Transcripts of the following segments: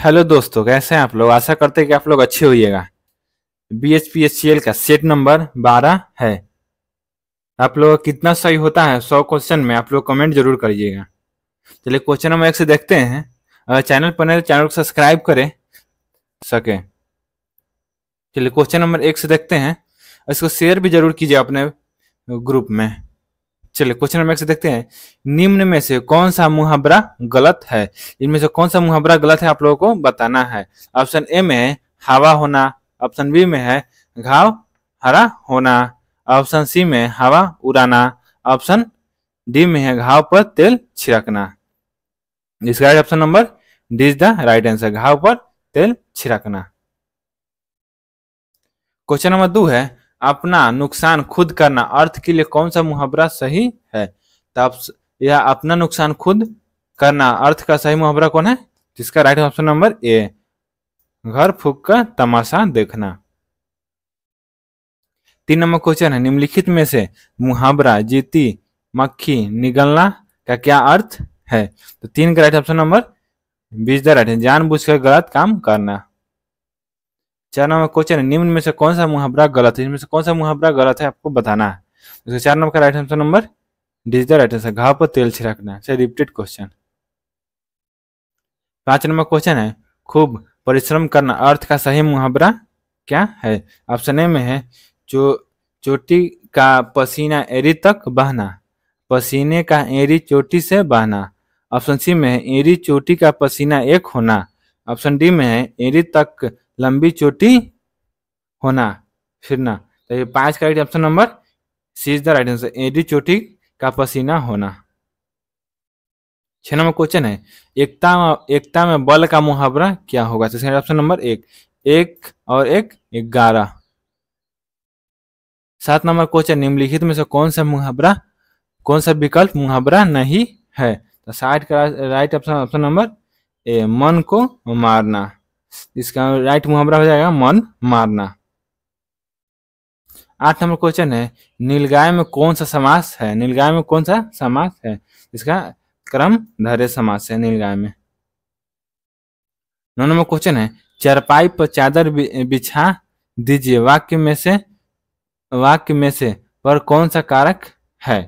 Hello दोस्तों, कैसे हैं आप लोग। आशा करते हैं कि आप लोग अच्छे होइएगा। BHPHCL का सेट नंबर 12 है। आप लोग का कितना सही होता है 100 क्वेश्चन में, आप लोग कमेंट जरूर करिएगा। चलिए क्वेश्चन नंबर 1 से देखते हैं। अगर चैनल पर नए तो चैनल को सब्सक्राइब करें सके। चलिए क्वेश्चन नंबर 1 से देखते हैं। इसको शेयर भी जरूर कीजिए अपने ग्रुप में। चलिए क्वेश्चन नंबर 1 से देखते हैं। निम्न में से कौन सा मुहावरा गलत है। इनमें से कौन सा मुहावरा गलत है आप लोगों को बताना है। ऑप्शन ए में है हवा होना, ऑप्शन बी में है घाव हरा होना, ऑप्शन सी में हवा उड़ाना, ऑप्शन डी में है घाव पर तेल छिड़कना। इसका right option number D is the right answer, घाव पर तेल छिड़कना। क्वेश्चन नंबर 2 है अपना नुकसान खुद करना अर्थ के लिए कौन सा मुहावरा सही है। तो आप यह अपना नुकसान खुद करना अर्थ का सही मुहावरा कौन है। जिसका राइट ऑप्शन नंबर ए, घर फूंक कर तमाशा देखना। 3 नंबर क्वेश्चन है निम्नलिखित में से मुहावरा जीती मक्खी निगलना का क्या अर्थ है। तो 3 का right option number B is the right है, जानबूझकर गलत काम करना। 4 नंबर क्वेश्चन है निम्न में से कौन सा मुहावरा गलत है। इनमें से कौन सा मुहावरा गलत है आपको बताना है। तो 4 नंबर का right answer number D is the right answer, घाव पर तेल छिड़कना। Repeated question. 5 नंबर क्वेश्चन है खूब परिश्रम करना अर्थ का सही मुहावरा क्या है। ऑप्शन ए में है चोटी का पसीना एड़ी तक बहना, पसीने का एड़ी चोटी से बहना। ऑप्शन सी में है एड़ी चोटी का पसीना एक होना। ऑप्शन डी में है एड़ी तक लंबी चोटी होना फिरना। तो ये 5 का right option number C is the right answer, एड़ी चोटी का पसीना होना। 6 नंबर क्वेश्चन है एकता में बल का मुहावरा क्या होगा। तो इसका ऑप्शन नंबर 1, 1 और 1 11। 7 नंबर क्वेश्चन निम्नलिखित में से कौन सा विकल्प मुहावरा नहीं है। तो 60 का राइट ऑप्शन नंबर ए, मन को मारना। इसका राइट मुहावरा हो जाएगा मन मारना। 8 नंबर क्वेश्चन है नीलगाय में कौन सा समास है। नीलगाय में कौन सा समास है। इसका क्रम धारय समास है नीलगाय में। 9 नंबर क्वेश्चन है चारपाई पर चादर बिछा दीजिए वाक्य में से पर कौन सा कारक है।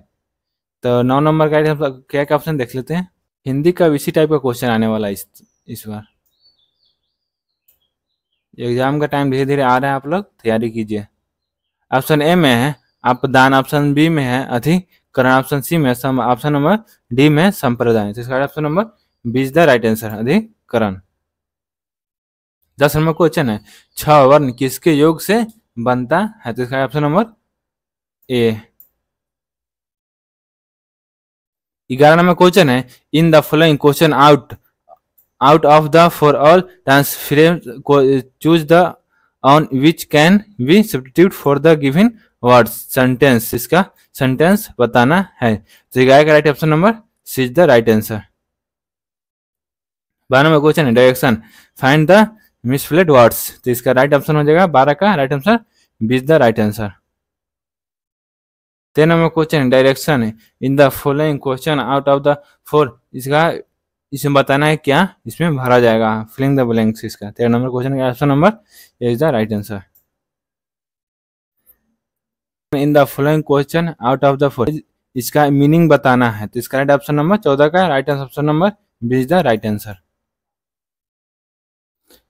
तो 9 नंबर का क्या ऑप्शन देख लेते हैं। हिंदी का इसी टाइप का क्वेश्चन आने वाला है इस बार। एग्जाम का टाइम धीरे धीरे आ रहा है, आप लोग तैयारी कीजिए। ऑप्शन ए में है अपदान, ऑप्शन बी में है अधिकरण, ऑप्शन सी में ऑप्शन नंबर डी में संप्रदाय। तो इसका option number B is the right answer, अधिकरण। 10 नंबर क्वेश्चन है 6 वर्ण किसके योग से बनता है। तो इसका option number A. 11 number question है in the following question out of the four all transference choose the one which can be substitute for the given words sentence. इसका सेंटेंस बताना है। तो 11 का right option number C is the right answer. 12 number question है direction find the misplaced words. तो इसका right option हो जाएगा 12 का right answer B is the right answer. 13 number question है direction in the following question out of the four. इसमें बताना है क्या इसमें भरा जाएगा, फिलिंग द ब्लैंक्स। इसका 13 नंबर क्वेश्चन का option number is the right answer. In the following question out of the four, इसका मीनिंग बताना है। तो इसका राइट ऑप्शन नंबर 14 का right option number B is the right answer.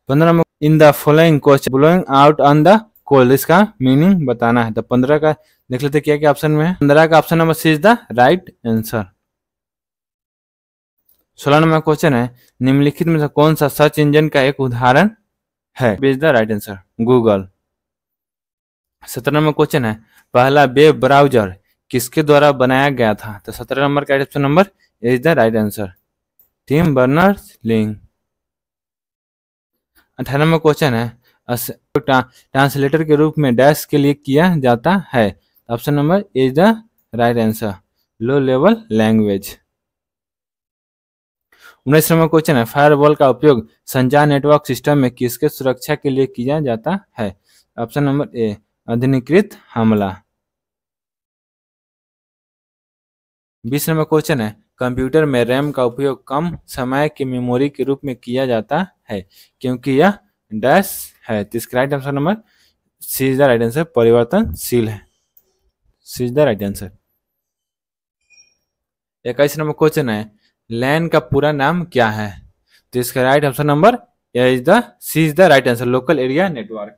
15 number in the following question blowing out on the coal, इसका meaning बताना है। तो 15 का देख लेते क्या क्या ऑप्शन में है। 15 का option number C is the right answer. 16 number question है निम्नलिखित में से कौन सा सर्च इंजन का एक उदाहरण है। B is the right answer, Google. 17 number question है पहला वेब ब्राउजर किसके द्वारा बनाया गया था। तो 17 नंबर का option number is the right answer, Tim Berners-Lee. 18 number question है ट्रांसलेटर के रूप में डैश के लिए किया जाता है। Option number is the right answer, low level language. 19 number question है फायरवॉल का उपयोग संचार नेटवर्क सिस्टम में किसके सुरक्षा के लिए किया जाता है। ऑप्शन नंबर ए, अधिकृत हमला। 20 नंबर क्वेश्चन है कंप्यूटर में रैम का उपयोग कम समय की मेमोरी के रूप में किया जाता है क्योंकि यह डैश है। तो इसका right answer number C is the right answer, परिवर्तनशील है। C is the right answer. 21 number question है, लैन का पूरा नाम क्या है? तो इसका right answer number C is the right answer, local area network.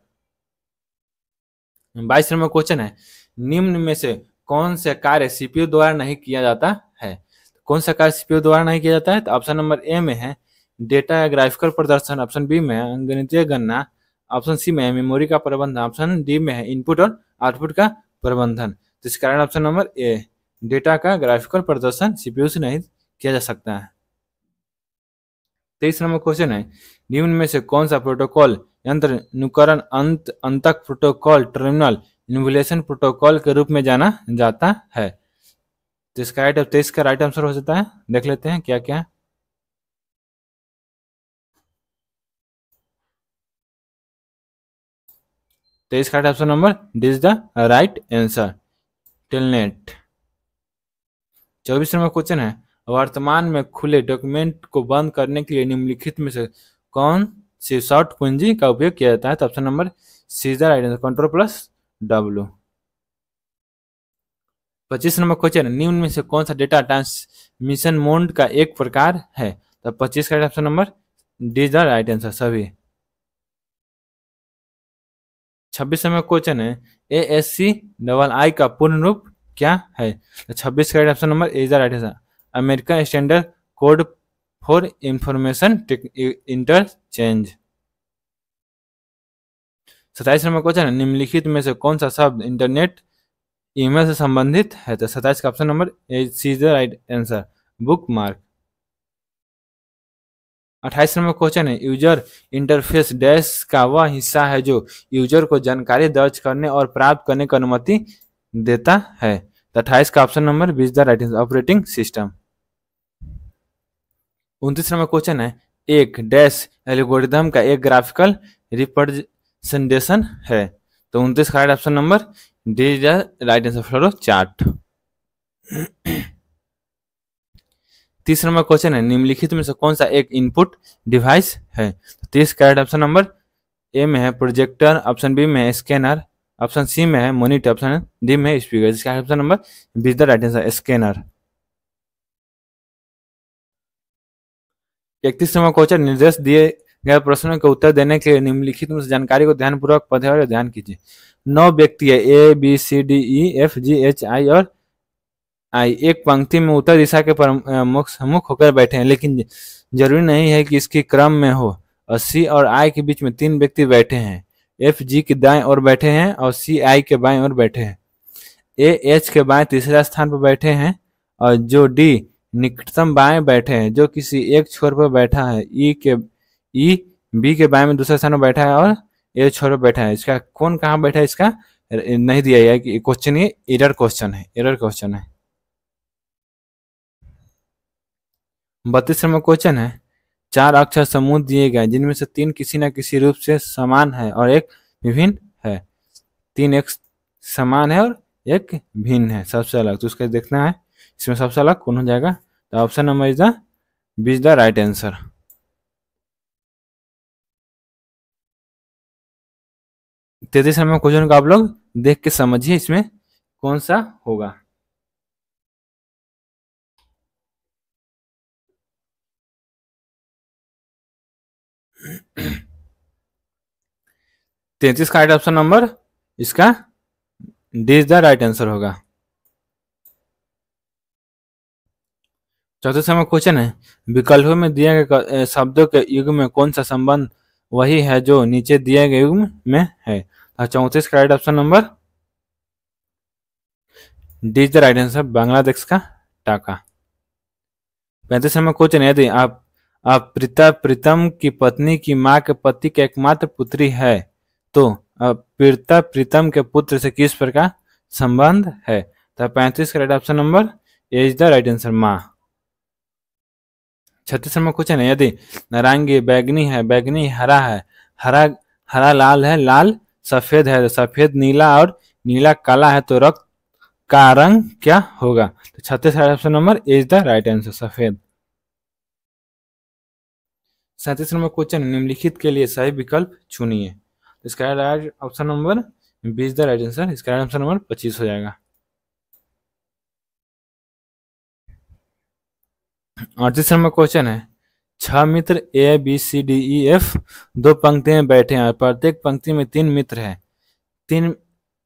22 number question है, निम्न में से कौन से कार्य सीपीयू द्वारा नहीं किया जाता है? कौन सा कार्य सीपीयू द्वारा नहीं किया जाता है? तो ऑप्शन नंबर ए में है डेटा या ग्राफिकल प्रदर्शन, ऑप्शन बी में है गणितीय गणना, ऑप्शन सी में है मेमोरी का प्रबंधन, ऑप्शन डी में है इनपुट और आउटपुट का प्रबंधन। तो इसका कारण ऑप्शन नंबर ए, डेटा का ग्राफिकल प्रदर्शन सीपीयू से नहीं किया जा सकता है। 23 नंबर क्वेश्चन है, निम्न में से कौन सा प्रोटोकॉल यंत्र अनुकरण अंतक प्रोटोकॉल टर्मिनल इन्वोल्यूशन प्रोटोकॉल के रूप में जाना जाता है? तो इसका राइट आंसर हो जाता है, देख लेते हैं क्या क्या। तो इसका right answer number D is the right answer, telnet. 24 number question है, वर्तमान में खुले डॉक्यूमेंट को बंद करने के लिए निम्नलिखित में से कौन सी शॉर्ट कुंजी का उपयोग किया जाता है? तो option number C is the right answer, Ctrl+W। 25 number question है, निम्न में से कौन सा डेटा ट्रांसमिशन मोड का एक प्रकार है? तो 25 का option number D is the right answer, सभी। 26 नंबर क्वेश्चन है, ASCII का पूर्ण रूप क्या है? तो 26 का option number A is the right answer, American standard code for information interchange. 27 number question है, निम्नलिखित में से कौन सा शब्द इंटरनेट ईमेल से संबंधित है? तो 27 का option number C is the right answer, bookmark. 28 number question है, यूजर इंटरफेस डैश का वह हिस्सा है जो यूजर को जानकारी दर्ज करने और प्राप्त करने की अनुमति देता है? तो 28 का option number B is the right answer, operating system. 29 number question है, एक डैश एल्गोरिथम का एक ग्राफिकल रिप्रेजेंटेशन है? तो 29 का right option number D is the right answer, flow chart. 30 number question है, निम्नलिखित में से कौन सा एक इनपुट डिवाइस है? 30 का राइट ऑप्शन नंबर ए में है प्रोजेक्टर, ऑप्शन बी में है स्कैनर, ऑप्शन सी में है मॉनिटर, ऑप्शन डी में है स्पीकर। इसका option number B is the right answer, scanner. 31 number question, निर्देश दिए गए प्रश्नों के उत्तर देने के लिए निम्नलिखित में से जानकारी को ध्यानपूर्वक पढ़ें और ध्यान कीजिए। 9 व्यक्ति है, A B C D E F G H I और आई, एक पंक्ति में उत्तर दिशा के मुख होकर बैठे हैं, लेकिन जरूरी नहीं है कि इसके क्रम में हो। और सी और आई के बीच में 3 व्यक्ति बैठे हैं, एफ जी के दाएं ओर बैठे हैं और सी आई के बाएं ओर बैठे हैं, ए एच के बाएं तीसरे स्थान पर बैठे हैं और जो डी निकटतम बाएं बैठे हैं, जो किसी एक छोर पर बैठा है, ई बी के बाएं में दूसरे स्थान पर बैठा है और ए छोर पर बैठा है। इसका कौन कहाँ बैठा है इसका नहीं दिया गया है कि क्वेश्चन, ये एरर क्वेश्चन है। 32 नंबर क्वेश्चन है, 4 अक्षर समूह दिए गए जिनमें से 3 किसी न किसी रूप से समान है और एक विभिन्न है। 3 एक समान है और एक भिन्न है, सबसे अलग। तो उसका देखना है इसमें सबसे अलग कौन हो जाएगा। तो option number is the B is the right answer. 33 number question को आप लोग देख के समझिए इसमें कौन सा होगा। तैतीस का राइट ऑप्शन नंबर इसका D is the right answer होगा। 34 नंबर क्वेश्चन है, विकल्पों में दिए गए शब्दों के युग्म में कौन सा संबंध वही है जो नीचे दिए गए युग्म में है? 34 का right option number D is the right answer, Bangladesh का ढाका। 35 नंबर क्वेश्चन, यदि आप प्रीतम की पत्नी की मां के पति की एकमात्र पुत्री है तो प्रीतम के पुत्र से किस प्रकार संबंध है? तो 35 का right option number A is the right answer, मां। 36 नंबर क्वेश्चन है, यदि नारंगी बैगनी है, बैगनी हरा है, हरा लाल है, लाल सफेद है, सफेद नीला और नीला काला है तो रक्त का रंग क्या होगा? तो 36 का option number A is the right answer, सफेद। 37 नंबर क्वेश्चन, निम्नलिखित के लिए सही विकल्प चुनिए। तो इसका right option number B is the right answer, इसका राइट ऑप्शन नंबर 25 हो जाएगा। 38 नंबर क्वेश्चन है, 6 मित्र A B C D E F दो पंक्ति में बैठे हैं और प्रत्येक पंक्ति में 3 मित्र हैं। 3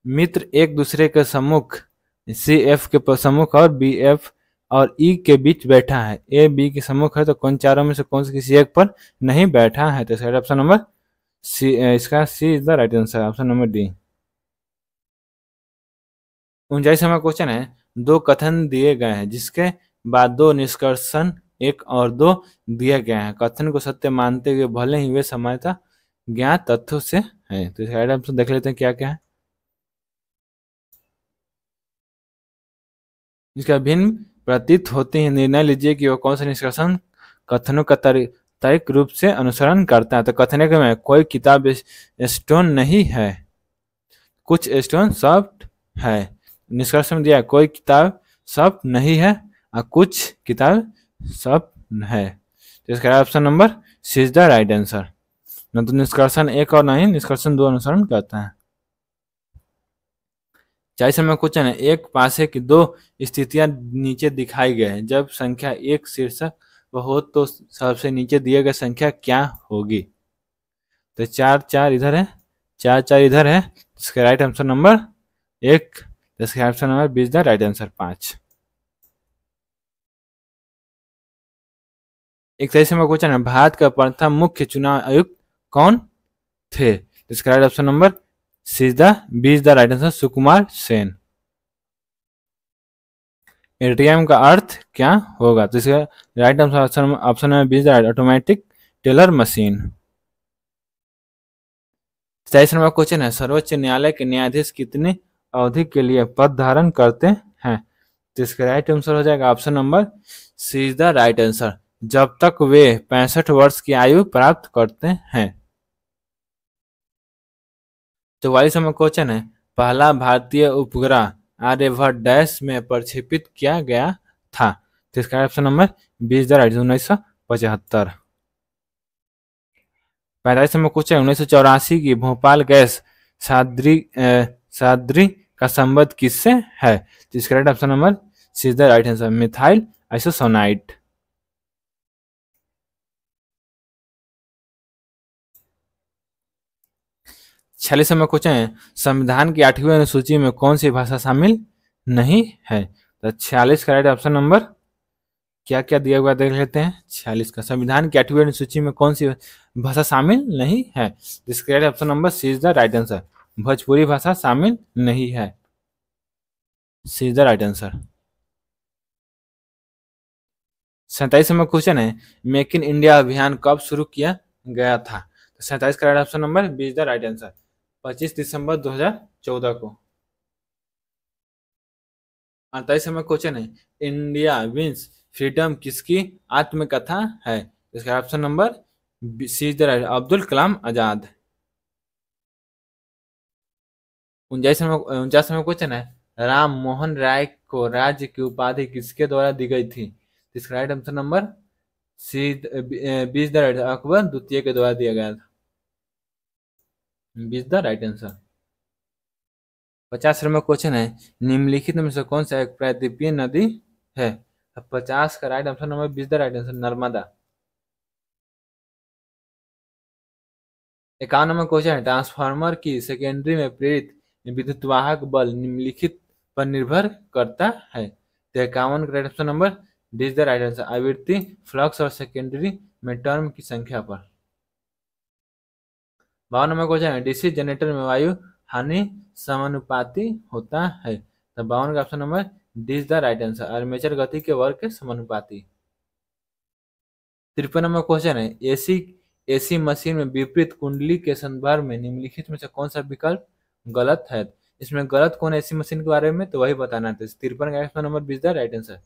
मित्र एक दूसरे के सम्मुख सी एफ के सम्मुख और बी एफ और ई के बीच बैठा है। ए बी के सम्मुख है तो कौन चारों में से कौन से किसी एक पर नहीं बैठा है? तो इसका ऑप्शन नंबर सी, इसका C is the right answer, option number D. 39 number question है, दो कथन दिए गए हैं जिसके बाद दो निष्कर्षण एक और दो दिए गए हैं। कथन को सत्य मानते हुए भले ही वे समानता ज्ञात तथ्यों से है। तो इसका राइट आंसर देख लेते हैं क्या क्या है। इसका भिन्न प्रतीत होते हैं, निर्णय लीजिए कि वो कौन सा निष्कर्षण कथनों का तर्क रूप से अनुसरण करता है। तो कथन में कोई किताब स्टोन नहीं है, कुछ स्टोन सॉफ्ट है। निष्कर्ष में दिया कोई किताब सॉफ्ट नहीं है और कुछ किताब सॉफ्ट है। तो इसका option number C is the right answer. न तो निष्कर्षण एक और नहीं निष्कर्षण दो अनुसरण करता है। 40 नंबर क्वेश्चन है, एक पासे की दो स्थितियां नीचे दिखाई गई है, जब संख्या एक शीर्षक हो तो सबसे नीचे दिए गए संख्या क्या होगी? तो 4 4 इधर है, 4 4 इधर है, इसका राइट आंसर नंबर एक, इसका option number B is the right answer 5। 41 number question है, भारत का प्रथम मुख्य चुनाव आयुक्त कौन थे? इसका right option number C is the B is the right answer, Sukumar Sen. ATM का अर्थ क्या होगा? तो इसका right answer option number B is the right, automatic teller machine. 23 number question है, सर्वोच्च न्यायालय के न्यायाधीश कितनी अवधि के लिए पद धारण करते हैं? तो इसका राइट आंसर हो जाएगा option number C is the right answer, जब तक वे 65 वर्ष की आयु प्राप्त करते हैं। 44 नंबर क्वेश्चन है, पहला भारतीय उपग्रह आर्यभट्ट डैश में प्रक्षेपित किया गया था? तो इसका option number B is the right, 1975। 45 number question, 1984 की भोपाल गैस सादरी का संबंध किससे है? तो इसका right option number C is the right answer, methyl isocyanide. 46 number question है, संविधान की 8वीं अनुसूची में कौन सी भाषा शामिल नहीं है? तो 46 का राइट ऑप्शन नंबर क्या क्या दिया हुआ देख लेते हैं। 46 का, संविधान की 8वीं अनुसूची में कौन सी भाषा शामिल नहीं है? जिसका right option number C is the right answer, Bhojpuri भाषा शामिल नहीं है, C is the right answer. 47 number question है, मेक इन इंडिया अभियान कब शुरू किया गया था? तो 47 का right option number B is the right answer, 25 दिसंबर 2014 को। 48 नंबर क्वेश्चन है, इंडिया विंस फ्रीडम किसकी आत्मकथा है? इसका option number C is the right, Abdul Kalam Azad. 49 number question है, राम मोहन राय को राज्य की उपाधि किसके द्वारा दी गई थी? इसका right answer number C B is the right, Akbar द्वितीय के द्वारा दिया गया था, B is the right answer. 50 number question है, निम्नलिखित में से कौन सा एक प्रायद्वीपीय नदी है? 50 का right answer number B is the right answer, Narmada. 51 number question है, ट्रांसफार्मर की सेकेंडरी में प्रेरित विद्युतवाहक बल निम्नलिखित पर निर्भर करता है? तो 51 का right option number D is the right answer, आवृत्ति, फ्लक्स और सेकेंडरी में टर्म की संख्या पर। 52 नंबर क्वेश्चन है, डीसी जनरेटर में वायु हानि समानुपाती होता है? तो 52 का option number D is the right answer, armature गति के वर्ग के समानुपाती। 53 नंबर क्वेश्चन है, एसी मशीन में विपरीत कुंडली के संदर्भ में निम्नलिखित में से कौन सा विकल्प गलत है? इसमें गलत कौन है एसी मशीन के बारे में, तो वही बताना था। 53 का option number B is the right answer.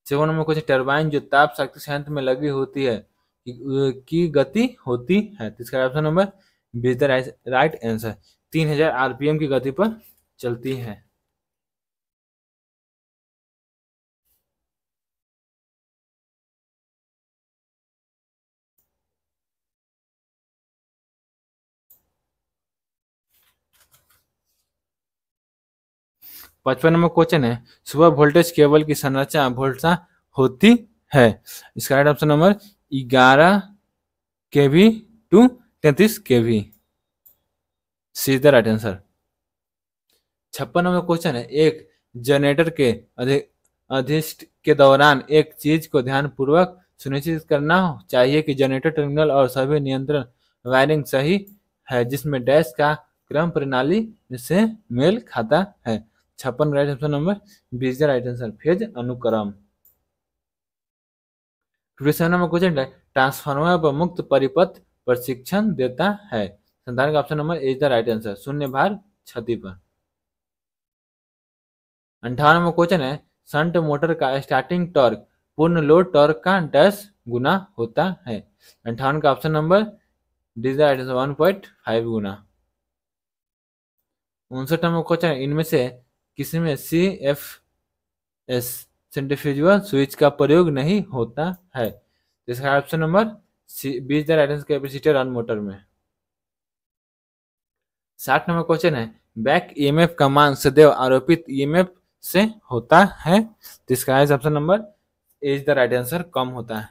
7 number question, turbine जो ताप शक्ति संयंत्र में लगी होती है की गति होती है? तो इसका option number B is the right answer, 3000 RPM की गति पर चलती है। पचपन नंबर क्वेश्चन है, सुपर वोल्टेज केबल की संरचना वोल्टता होती है। इसका right option number 11 kV to 33 kV, C the right answer. 56 number question है, एक जनरेटर के अधिष्ट के दौरान एक चीज को ध्यान पूर्वक सुनिश्चित करना चाहिए कि जनरेटर टर्मिनल और सभी नियंत्रण वायरिंग सही है, जिसमें डैश का क्रम प्रणाली से मेल खाता है। 56 right option number 20 right answer, phase अनुक्रम। 57 नंबर क्वेश्चन है, ट्रांसफार्मर पर मुक्त परिपथ प्रशिक्षण देता है। संधारण का option number is the right answer, शून्य भार क्षति पर। 58 नंबर क्वेश्चन है, शंट मोटर का स्टार्टिंग टॉर्क पूर्ण लोड टॉर्क का डैश गुना होता है। 58 का option number D is the right answer, 1.5 Guna. 59 number question है, इनमें से किसी में CFS सेंट्रीफ्यूगल स्विच का प्रयोग नहीं होता है। इसका option number 20 the right answer, capacitor on motor में। 60 नंबर क्वेश्चन है, बैक ईएमएफ का मान सदैव आरोपित ईएमएफ से होता है। इसका option number is the right answer, कम होता है।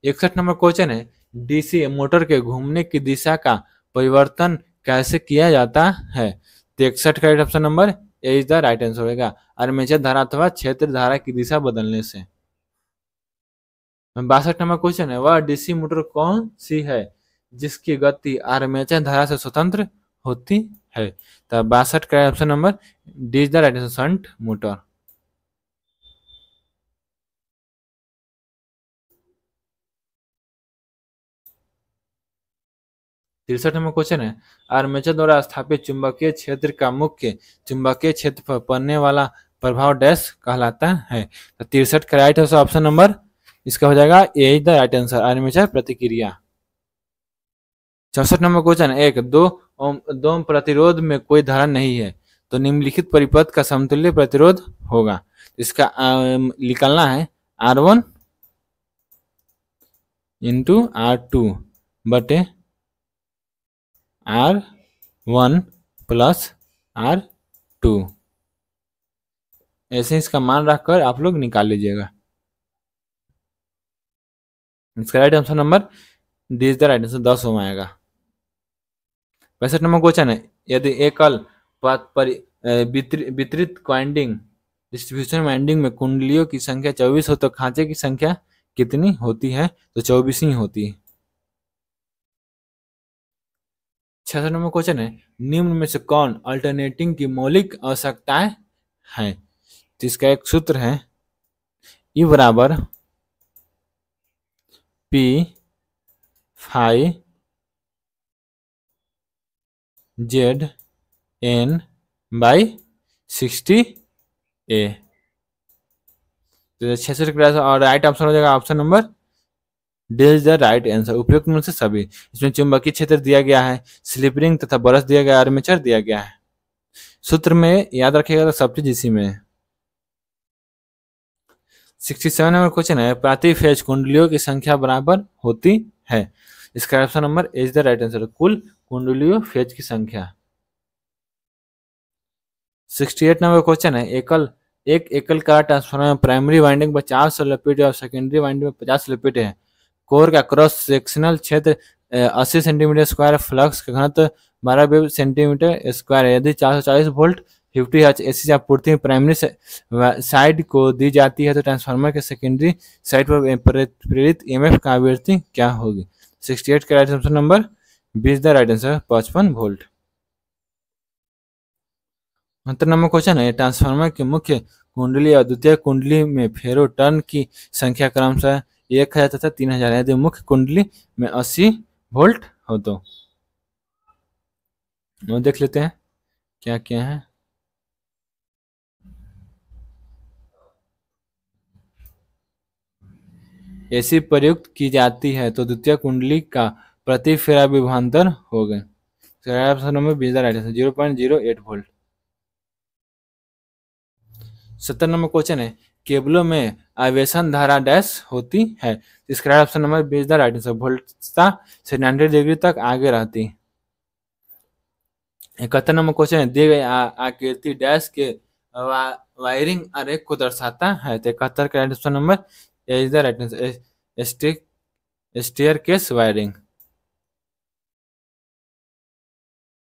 61 नंबर क्वेश्चन है, डीसी मोटर के घूमने की दिशा का परिवर्तन कैसे किया जाता है। 61 का option number A is the right answer होगा, आर्मेचर धारा अथवा क्षेत्र धारा की दिशा बदलने से। 62 नंबर क्वेश्चन है, वह डीसी मोटर कौन सी है जिसकी गति आर्मेचर धारा से स्वतंत्र होती है। तो 62 का option number D is the right answer, shunt motor. 63 number question है, आर्मेचर द्वारा स्थापित चुंबकीय क्षेत्र का मुख्य चुंबकीय क्षेत्र पर पड़ने वाला प्रभाव डैश कहलाता है। तो 63 का राइट आंसर ऑप्शन नंबर इसका हो जाएगा A is the right answer, armature प्रतिक्रिया। 64 नंबर क्वेश्चन है, एक 2 ओम प्रतिरोध में कोई धारा नहीं है तो निम्नलिखित परिपथ का समतुल्य प्रतिरोध होगा। इसका निकालना है R1 इंटू R2 बटे R1 प्लस R2, ऐसे इसका मान रखकर आप लोग निकाल लीजिएगा। इसका right answer number D is the right answer, 10 ओम आएगा। 65 नंबर क्वेश्चन है, यदि एकल वितरित वाइंडिंग डिस्ट्रीब्यूशन वाइंडिंग में कुंडलियों की संख्या 24 हो तो खांचे की संख्या कितनी होती है। तो 24 ही होती है। 66 नंबर क्वेश्चन है, निम्न में से कौन अल्टरनेटिंग की मौलिक आवश्यकताएं हैं। तो इसका एक सूत्र है, ई बराबर P phi Z N by 60A। तो 66 का और राइट ऑप्शन हो जाएगा option number D is the right answer, उपयुक्त में से सभी। इसमें चुंबकीय क्षेत्र दिया गया है, स्लिप रिंग तथा बरस दिया गया, आर्मेचर दिया गया है। सूत्र में याद रखिएगा तो सब चीज इसी में है। 67 नंबर क्वेश्चन है, प्रति फेज कुंडलियों की संख्या बराबर होती है। इसका option number is the right answer, कुल कुंडलियों फेज की संख्या। 68 नंबर क्वेश्चन है, एक एकल कार ट्रांसफार्मर में प्राइमरी वाइंडिंग 50 लपेटे और सेकेंडरी वाइंडिंग में 50 लपेटे हैं। कोर का क्रॉस सेक्शनल क्षेत्र 80 सेंटीमीटर स्क्वायर, फ्लक्स का घनत्व 12 सेंटीमीटर स्क्वायर है। यदि 440 वोल्ट 50 हर्ट्ज एसी आपूर्ति प्राइमरी साइड को दी जाती है तो ट्रांसफार्मर के सेकेंडरी साइड पर प्रेरित ईएमएफ का आवृत्ति क्या होगी। 68 का right answer number 20 the right answer, 55 volt. 69 number question है, ट्रांसफार्मर की मुख्य कुंडली और द्वितीय कुंडली में फेरो टर्न की संख्या क्रमशः 1000 तथा 3000 है। यदि मुख्य कुंडली में 80 वोल्ट हो तो देख लेते हैं क्या क्या है। एसी प्रयुक्त की जाती है तो द्वितीय कुंडली का प्रति फेरा विभवांतर होगा। Option number 20 right answer 0.08 volt. 70 number question है केबलों में आवेशन धारा डैश होती है। इसका ऑप्शन नंबर 20 राइट आंसर वोल्टता से 90 डिग्री तक आगे रहती। 71 नंबर क्वेश्चन है दिए गए आकृति डैश के वायरिंग आरेख को दर्शाता है। तो 71 का option number is the right answer staircase wiring.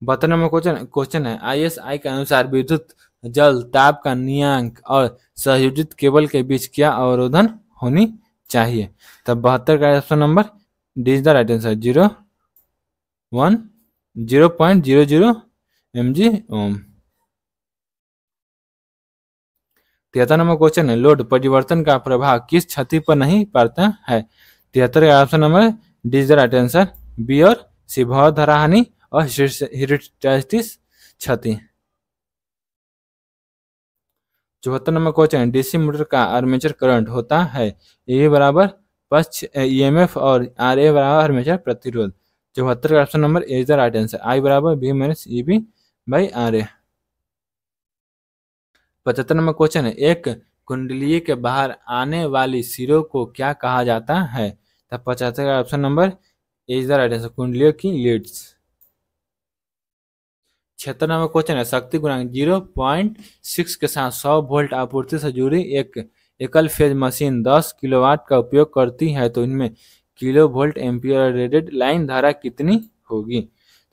72 number question है आईएसआई के अनुसार विद्युत जल ताप का नियंक और संयोजित केबल के बीच क्या अवरोधन होनी चाहिए। तब 72 का option number D is the right answer 0.00 mg ohm. 73 number question है लोड परिवर्तन का प्रभाव किस क्षति पर नहीं पड़ता है। 73 का option number D is the right answer B और सी भव धारा हानि और हिस्टैरिसीस क्षति। 74 नंबर क्वेश्चन है डीसी मोटर का आर्मेचर करंट होता है ए बराबर पक्ष ईएमएफ और आर ए बराबर आर्मेचर प्रतिरोध। 74 का option number A is the right answer I बराबर B minus E B by R A. 75 number question है एक कुंडलीय के बाहर आने वाली सिरों को क्या कहा जाता है। तब 75 का option number A is the right answer कुंडलियों की लीड्स। 76 नंबर क्वेश्चन है शक्ति गुणांक 0.6 के साथ 100 वोल्ट आपूर्ति से जुड़ी एक एकल फेज मशीन 10 किलोवाट का उपयोग करती है तो इनमें kilo volt ampere rated line धारा कितनी होगी।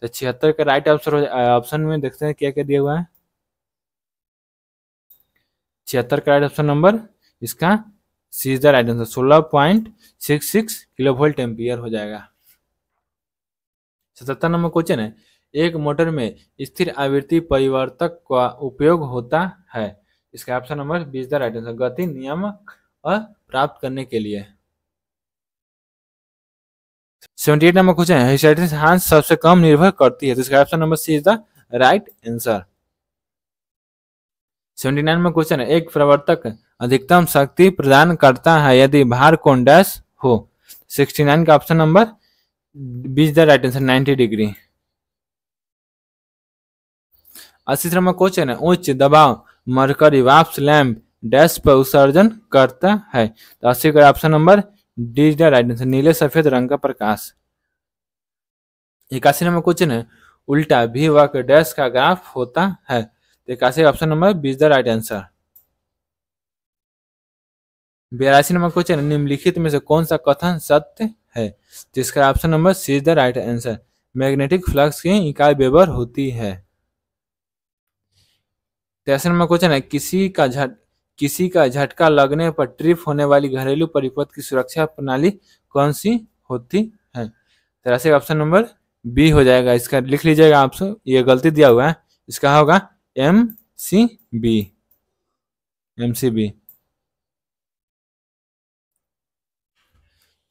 तो 76 का राइट ऑप्शन में देखते हैं क्या क्या दिया हुआ है। 76 का राइट ऑप्शन नंबर इसका C is the right answer 16.66 kilo volt ampere हो जाएगा। 77 नंबर क्वेश्चन है एक मोटर में स्थिर आवृत्ति परिवर्तक का उपयोग होता है। इसका option number 20 the right answer गति नियामक प्राप्त करने के लिए। 78 नंबर क्वेश्चन है हिस्टैरिसीस हानि सबसे कम निर्भर करती है। तो इसका option number C is the right answer. 79 number question है एक प्रवर्तक अधिकतम शक्ति प्रदान करता है यदि भार कोण डैश हो। 69 का option number 20 the right answer 90 degree. 80 number question है उच्च दबाव मरकरी वाष्प लैंप डैश पर उत्सर्जन करता है। तो 80 का option number D is the right answer नीले सफेद रंग का प्रकाश। 81 नंबर क्वेश्चन है उल्टा भी वक्र डैश का ग्राफ होता है। तो 81 का option number 20 the right answer. 82 number question निम्नलिखित में से कौन सा कथन सत्य है। जिसका option number C is the right answer magnetic flux की इकाई वेबर होती है। 83 नंबर क्वेश्चन है किसी का झटका लगने पर ट्रिप होने वाली घरेलू परिपथ की सुरक्षा प्रणाली कौन सी होती है। 83 का ऑप्शन नंबर बी हो जाएगा। इसका लिख लीजिएगा आपसे ये गलती दिया हुआ है इसका होगा MCB।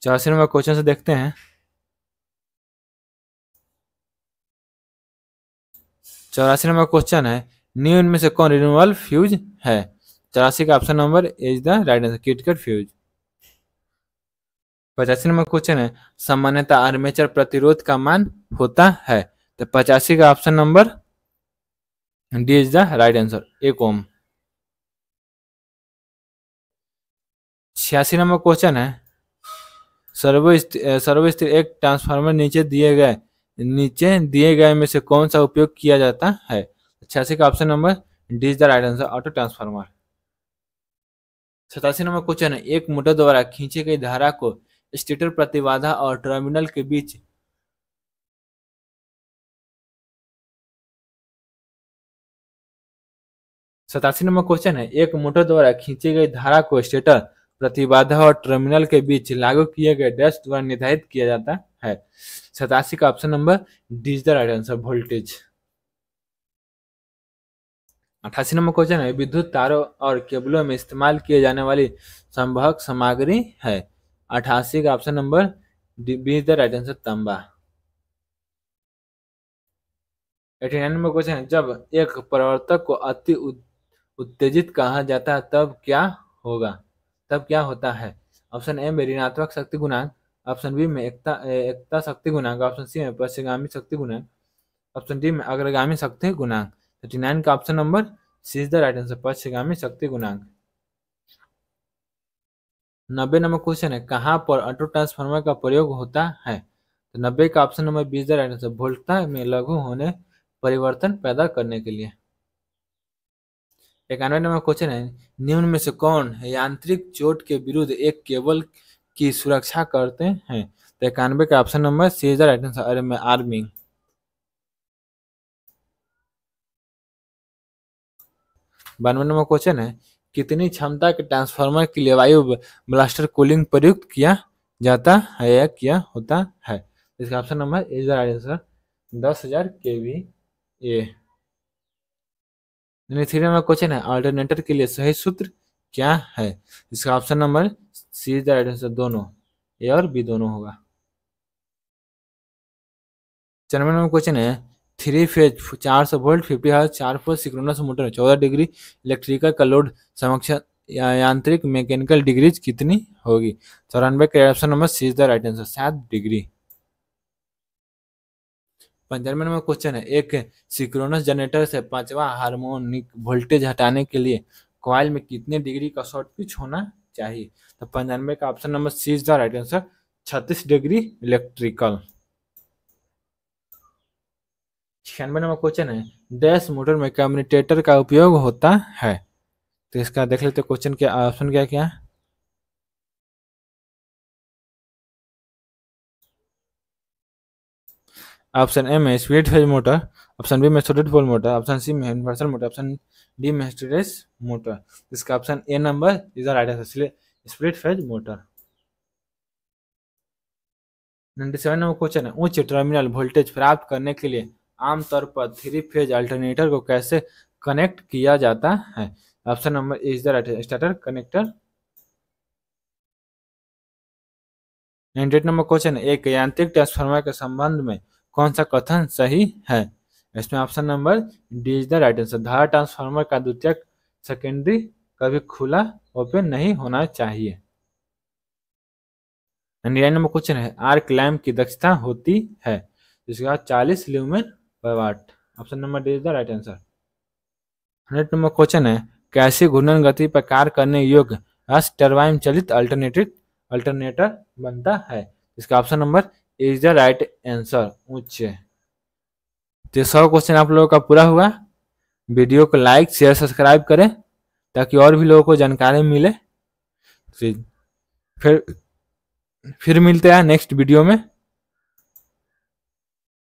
84 नंबर क्वेश्चन से देखते हैं। 84 नंबर क्वेश्चन है निम्न में से कौन रिन्यूएबल फ्यूज है। 84 का option number is the right answer critical fuse. 85 number question है सामान्यतः आर्मेचर प्रतिरोध का मान होता है। तो 85 का option number D is the right answer 1 ohm. 86 number question है सर्वस्थिर एक ट्रांसफार्मर नीचे दिए गए में से कौन सा उपयोग किया जाता है। 86 का option number D is the right answer auto transformer. 87 number question है एक मोटर द्वारा खींची गई धारा को स्टेटर प्रतिबाधा और टर्मिनल के बीच सतासी नंबर क्वेश्चन है एक मोटर द्वारा खींची गई धारा को स्टेटर प्रतिबाधा और टर्मिनल के बीच लागू किए गए डैश द्वारा निर्धारित किया जाता है। 87 का option number D is the right answer voltage. 88 number question है विद्युत तारों और केबलों में इस्तेमाल किए जाने वाली संवाहक सामग्री है। 88 का option number B is the right answer तांबा। 89 नंबर क्वेश्चन है जब एक प्रवर्तक को अति उत्तेजित कहा जाता है तब क्या होता है। ऑप्शन ए में ऋणात्मक शक्ति गुणांक, ऑप्शन बी में एकता शक्ति गुणांक, ऑप्शन सी में पश्चिमगामी शक्ति गुणांक, ऑप्शन डी में अग्रगामी शक्ति गुणांक। 39 का option number C is the right answer, पश्चगामी शक्ति गुणांक। 90 नंबर क्वेश्चन है, कहाँ पर ऑटो ट्रांसफार्मर का प्रयोग होता है? तो 90 का option number B is the right answer, वोल्टता में लघु होने परिवर्तन पैदा करने के लिए। 91 नंबर क्वेश्चन है, निम्न में से कौन यांत्रिक चोट के विरुद्ध एक केबल की सुरक्षा करते हैं? तो 91 का option number C is the right answer, आर्मिंग। 92 नंबर क्वेश्चन है, कितनी क्षमता के ट्रांसफार्मर के लिए वायु ब्लास्टर कूलिंग प्रयुक्त किया जाता है या किया होता है? इसका option number is the right answer, 10,000 kVA। 93 number question है, अल्टरनेटर के लिए सही सूत्र क्या है? इसका option number C is the right answer, दोनों, ए और बी दोनों होगा। 94 नंबर क्वेश्चन है, 3 फेज 400 वोल्ट 50 हर्ट्ज 4 पोल सिंक्रोनस मोटर में 14 डिग्री इलेक्ट्रिकल का लोड समक्ष यांत्रिक मैकेनिकल डिग्रीज कितनी होगी? 94 का option number C is the right answer, 7 degree. 95 number question है, एक सिंक्रोनस जनरेटर से 5वां हार्मोनिक वोल्टेज हटाने के लिए कॉइल में कितने डिग्री का शॉर्ट पिच होना चाहिए? तो 95 का option number C is the right answer, 36 degree electrical. 96 number question है, डैश मोटर में कम्यूटेटर का उपयोग होता है? तो इसका देख लेते क्वेश्चन के ऑप्शन क्या क्या है। ऑप्शन ए में split phase motor, option B में standard pole motor, option C में यूनिवर्सल मोटर, ऑप्शन डी में हिस्टेरेसिस मोटर। इसका option A number is the right answer, split phase motor. 97 number question है, उच्च टर्मिनल वोल्टेज प्राप्त करने के लिए आमतौर पर 3 फेज अल्टरनेटर को कैसे कनेक्ट किया जाता है? Option number is the right, starter connector. 98 number question है, एक यांत्रिक ट्रांसफार्मर के संबंध में कौन सा कथन सही है? इसमें option number D is the right answer, धारा ट्रांसफार्मर का द्वितीयक सेकेंडरी कभी खुला ओपन नहीं होना चाहिए। 99 नंबर क्वेश्चन है, आर्क लैम्प की दक्षता होती है? इसका 40 ल्यूमेन पर watt. Option number D is the right answer. 100 number question है, कैसी घूर्णन गति पर कार्य करने योग्य अस टरबाइन चलित अल्टरनेटर बनता है? इसका option number is the right answer, उच्च। तो 100 क्वेश्चन आप लोगों का पूरा हुआ। वीडियो को लाइक शेयर सब्सक्राइब करें ताकि और भी लोगों को जानकारी मिले। फिर मिलते हैं नेक्स्ट वीडियो में।